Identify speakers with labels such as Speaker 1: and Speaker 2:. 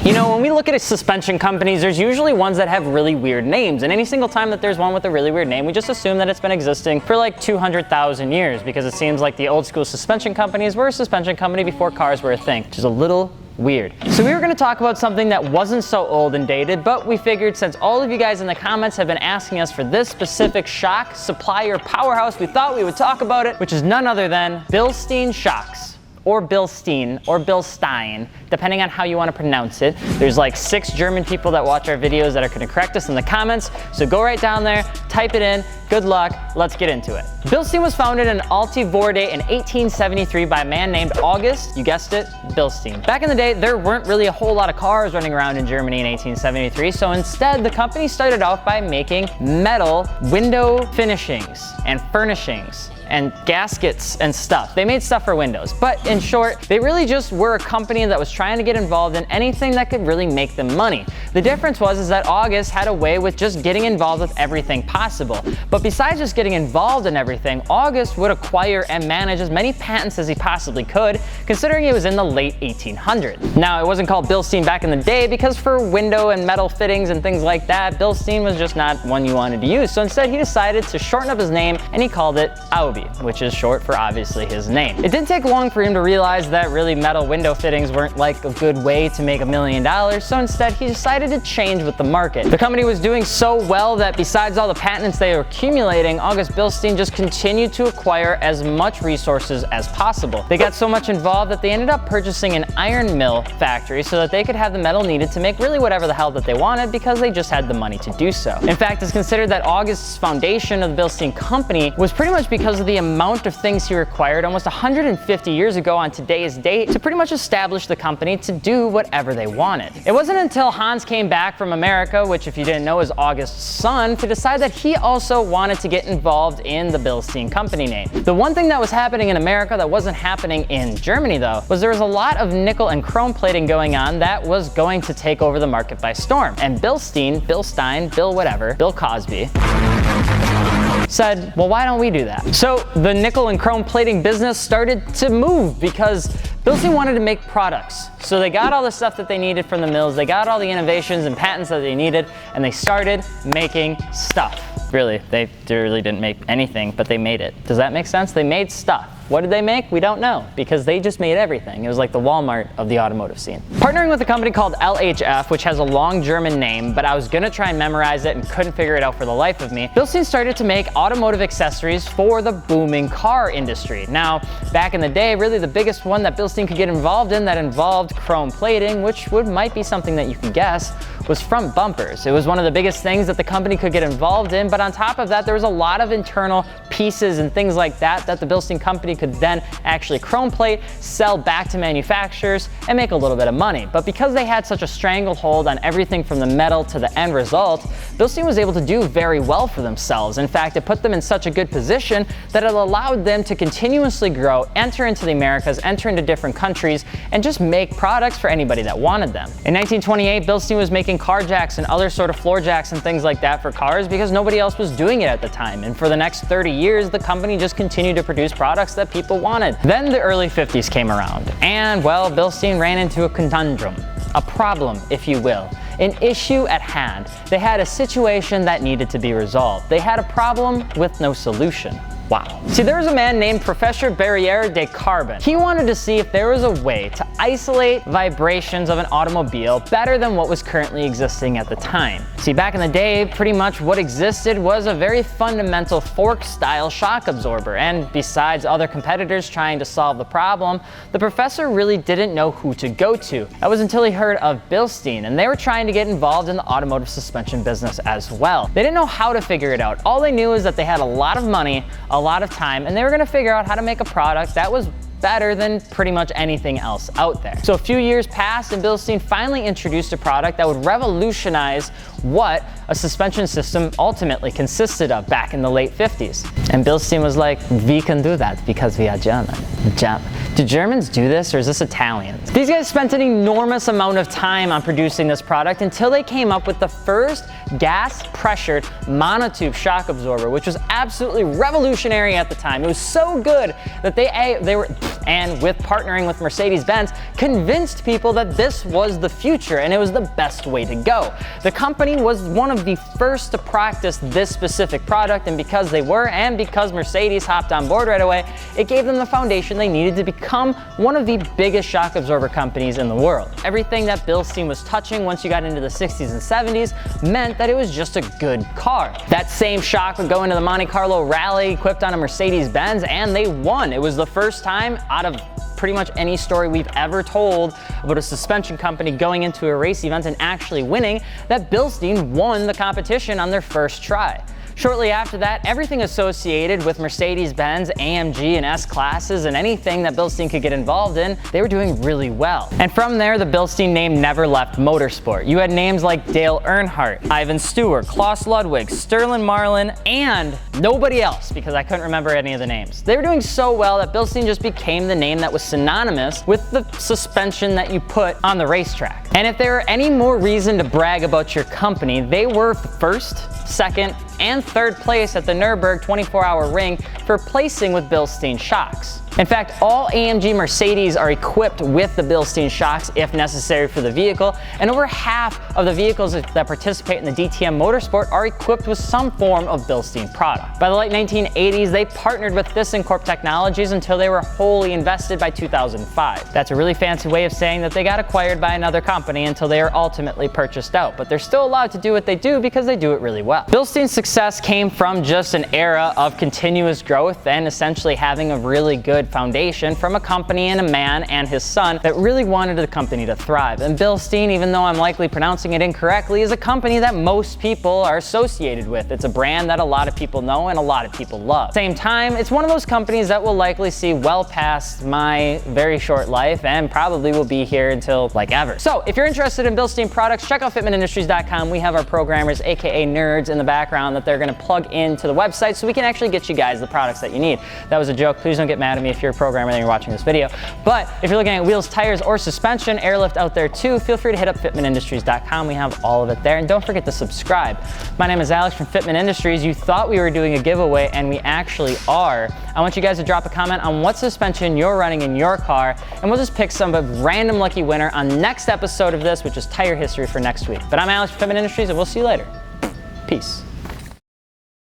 Speaker 1: You know, when we look at suspension companies, there's usually ones that have really weird names, and any single time that there's one with a really weird name, we just assume that it's been existing for like 200,000 years, because it seems like the old school suspension companies were a suspension company before cars were a thing, which is a little weird. So we were going to talk about something that wasn't so old and dated, but we figured since all of you guys in the comments have been asking us for this specific shock supplier powerhouse, we thought we would talk about it, which is none other than Bilstein shocks. Or Bilstein, or Bilstein, depending on how you want to pronounce it. There's like 6 German people that watch our videos that are going to correct us in the comments, so go right down there, type it in, good luck, let's get into it. Bilstein was founded in Altvorde in 1873 by a man named August, you guessed it, Billstein. Back in the day, there weren't really a whole lot of cars running around in Germany in 1873, so instead the company started off by making metal window finishings and furnishings and gaskets and stuff. They made stuff for windows, but in short, they really just were a company that was trying to get involved in anything that could really make them money. The difference was that August had a way with just getting involved with everything possible. But besides just getting involved in everything, August would acquire and manage as many patents as he possibly could, considering it was in the late 1800s. Now, it wasn't called Bilstein back in the day because for window and metal fittings and things like that, Bilstein was just not one you wanted to use. So instead, he decided to shorten up his name and he called it August, which is short for obviously his name. It didn't take long for him to realize that really metal window fittings weren't like a good way to make $1 million, so instead he decided to change with the market. The company was doing so well that besides all the patents they were accumulating, August Billstein just continued to acquire as much resources as possible. They got so much involved that they ended up purchasing an iron mill factory so that they could have the metal needed to make really whatever the hell that they wanted because they just had the money to do so. In fact, it's considered that August's foundation of the Bilstein company was pretty much because of the amount of things he required almost 150 years ago on today's date to pretty much establish the company to do whatever they wanted. It wasn't until Hans came back from America, which if you didn't know is August's son, to decide that he also wanted to get involved in the Bilstein company name. The one thing that was happening in America that wasn't happening in Germany though, was there was a lot of nickel and chrome plating going on that was going to take over the market by storm. And Bilstein, Bilstein, Bill whatever, Bill Cosby, said, well, why don't we do that? So the nickel and chrome plating business started to move because Bilstein wanted to make products. So they got all the stuff that they needed from the mills, they got all the innovations and patents that they needed, and they started making stuff. Really, they really didn't make anything, but they made it. Does that make sense? They made stuff. What did they make? We don't know, because they just made everything. It was like the Walmart of the automotive scene. Partnering with a company called LHF, which has a long German name, but I was gonna try and memorize it and couldn't figure it out for the life of me, Bilstein started to make automotive accessories for the booming car industry. Now, back in the day, really the biggest one that Bilstein could get involved in that involved chrome plating, which might be something that you can guess, was front bumpers. It was one of the biggest things that the company could get involved in, but on top of that, there was a lot of internal pieces and things like that that the Bilstein company could then actually chrome plate, sell back to manufacturers, and make a little bit of money. But because they had such a stranglehold on everything from the metal to the end result, Bilstein was able to do very well for themselves. In fact, it put them in such a good position that it allowed them to continuously grow, enter into the Americas, enter into different countries, and just make products for anybody that wanted them. In 1928, Bilstein was making car jacks and other sort of floor jacks and things like that for cars because nobody else was doing it at the time. And for the next 30 years, the company just continued to produce products that people wanted. Then the early 50s came around, and well, Bilstein ran into a conundrum, a problem, if you will, an issue at hand. They had a situation that needed to be resolved. They had a problem with no solution. Wow. See, there was a man named Professor Barriere de Carbon. He wanted to see if there was a way to isolate vibrations of an automobile better than what was currently existing at the time. See, back in the day, pretty much what existed was a very fundamental fork-style shock absorber, and besides other competitors trying to solve the problem, the professor really didn't know who to go to. That was until he heard of Bilstein, and they were trying to get involved in the automotive suspension business as well. They didn't know how to figure it out. All they knew is that they had a lot of money, a lot of time, and they were gonna figure out how to make a product that was better than pretty much anything else out there. So a few years passed and Bilstein finally introduced a product that would revolutionize what a suspension system ultimately consisted of back in the late 50s. And Bilstein was like, we can do that because we are German. Do Germans do this, or is this Italians? These guys spent an enormous amount of time on producing this product until they came up with the first gas-pressured monotube shock absorber, which was absolutely revolutionary at the time. It was so good that they were and with partnering with Mercedes-Benz, convinced people that this was the future and it was the best way to go. The company was one of the first to practice this specific product, and because they were, and because Mercedes hopped on board right away, it gave them the foundation they needed to become one of the biggest shock absorber companies in the world. Everything that Bilstein was touching once you got into the 60s and 70s meant that it was just a good car. That same shock would go into the Monte Carlo Rally equipped on a Mercedes-Benz, and they won. It was the first time out of pretty much any story we've ever told about a suspension company going into a race event and actually winning that Bilstein won the competition on their first try. Shortly after that, everything associated with Mercedes-Benz, AMG, and S-classes, and anything that Bilstein could get involved in, they were doing really well. And from there, the Bilstein name never left motorsport. You had names like Dale Earnhardt, Ivan Stewart, Klaus Ludwig, Sterling Marlin, and nobody else, because I couldn't remember any of the names. They were doing so well that Bilstein just became the name that was synonymous with the suspension that you put on the racetrack. And if there were any more reason to brag about your company, they were first, second, and third place at the Nürburgring 24-hour ring for placing with Bilstein shocks. In fact, all AMG Mercedes are equipped with the Bilstein shocks if necessary for the vehicle, and over half of the vehicles that participate in the DTM motorsport are equipped with some form of Bilstein product. By the late 1980s, they partnered with ThyssenKrupp Technologies until they were wholly invested by 2005. That's a really fancy way of saying that they got acquired by another company until they are ultimately purchased out, but they're still allowed to do what they do because they do it really well. Bilstein's success came from just an era of continuous growth and essentially having a really good foundation from a company and a man and his son that really wanted the company to thrive. And Bilstein, even though I'm likely pronouncing it incorrectly, is a company that most people are associated with. It's a brand that a lot of people know and a lot of people love. Same time, it's one of those companies that will likely see well past my very short life and probably will be here until like ever. So if you're interested in Bilstein products, check out fitmentindustries.com. We have our programmers, aka nerds, in the background that they're going to plug into the website so we can actually get you guys the products that you need. That was a joke. Please don't get mad at me if you're a programmer and you're watching this video. But if you're looking at wheels, tires, or suspension, airlift out there too, feel free to hit up fitmentindustries.com. We have all of it there. And don't forget to subscribe. My name is Alex from Fitment Industries. You thought we were doing a giveaway, and we actually are. I want you guys to drop a comment on what suspension you're running in your car, and we'll just pick some random lucky winner on next episode of this, which is tire history for next week. But I'm Alex from Fitment Industries, and we'll see you later. Peace.